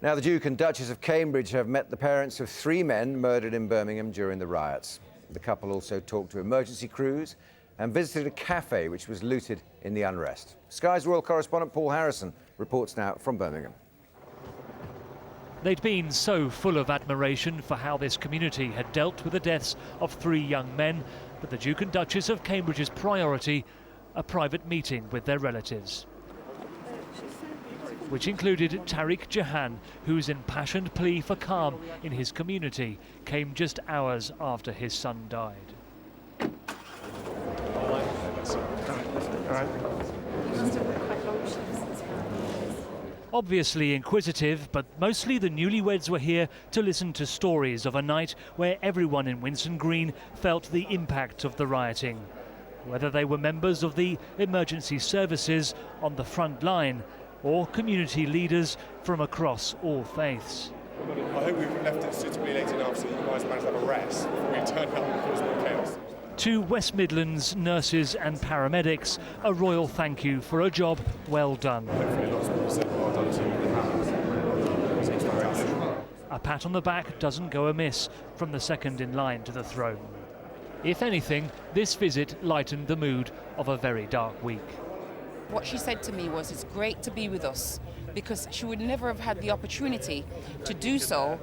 Now, the Duke and Duchess of Cambridge have met the parents of 3 men murdered in Birmingham during the riots. The couple also talked to emergency crews and visited a cafe which was looted in the unrest. Sky's royal correspondent Paul Harrison reports now from Birmingham. They'd been so full of admiration for how this community had dealt with the deaths of 3 young men that the Duke and Duchess of Cambridge's priority, a private meeting with their relatives, which included Tariq Jahan, whose impassioned plea for calm in his community came just hours after his son died. Obviously inquisitive, but mostly the newlyweds were here to listen to stories of a night where everyone in Winson Green felt the impact of the rioting. Whether they were members of the emergency services on the front line or community leaders from across all faiths. I hope we've left it suitably late enough so you guys managed to have a rest before we turn up and cause more chaos. To West Midlands nurses and paramedics, a royal thank you for a job well done. Hopefully lots of people said well done to you. A pat on the back doesn't go amiss from the second in line to the throne. If anything, this visit lightened the mood of a very dark week. What she said to me was, it's great to be with us, because she would never have had the opportunity to do so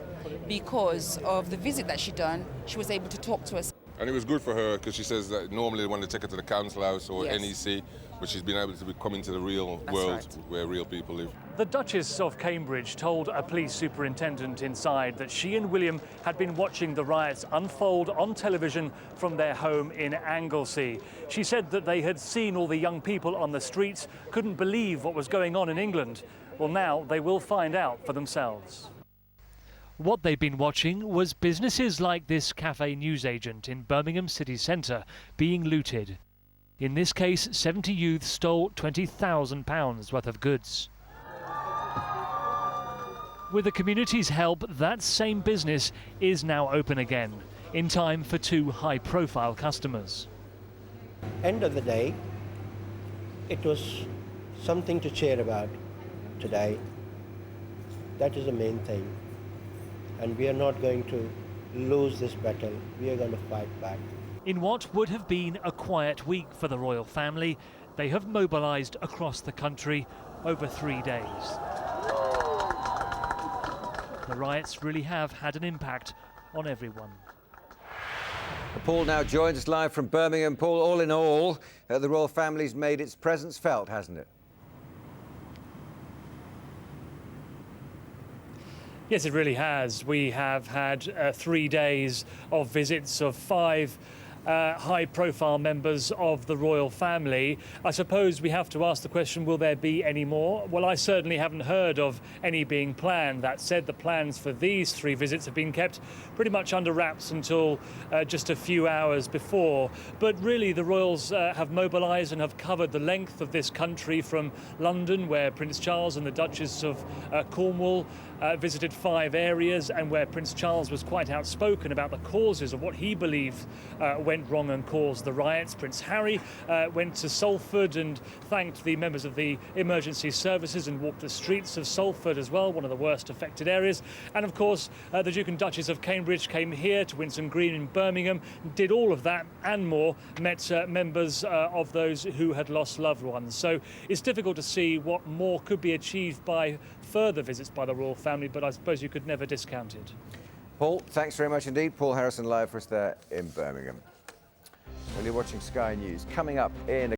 because of the visit that she'd done. She was able to talk to us. And it was good for her because she says that normally they want to take her to the council house or Yes. NEC, but she's been able to come into the real That's world right. where real people live. The Duchess of Cambridge told a police superintendent inside that she and William had been watching the riots unfold on television from their home in Anglesey. She said that they had seen all the young people on the streets, couldn't believe what was going on in England. Well, now they will find out for themselves. What they'd been watching was businesses like this cafe newsagent in Birmingham city centre being looted. In this case, 70 youths stole £20,000 worth of goods. With the community's help, that same business is now open again, in time for 2 high-profile customers. End of the day, it was something to cheer about today. That is the main thing. And we are not going to lose this battle. We are going to fight back. In what would have been a quiet week for the royal family, they have mobilised across the country over 3 days. The riots really have had an impact on everyone. Paul now joins us live from Birmingham. Paul, all in all, the royal family's made its presence felt, hasn't it? Yes, it really has. We have had 3 days of visits of 5 high-profile members of the royal family. I suppose we have to ask the question, will there be any more? Well, I certainly haven't heard of any being planned. That said, the plans for these 3 visits have been kept pretty much under wraps until just a few hours before. But really, the royals have mobilised and have covered the length of this country, from London, where Prince Charles and the Duchess of Cornwall visited 5 areas, and where Prince Charles was quite outspoken about the causes of what he believed went wrong and caused the riots. Prince Harry went to Salford and thanked the members of the emergency services and walked the streets of Salford as well, one of the worst affected areas. And of course, the Duke and Duchess of Cambridge came here to Winson Green in Birmingham, did all of that and more, met members of those who had lost loved ones. So it's difficult to see what more could be achieved by further visits by the royal family, but I suppose you could never discount it. Paul, thanks very much indeed. Paul Harrison live for us there in Birmingham. Well, you're watching Sky News. Coming up in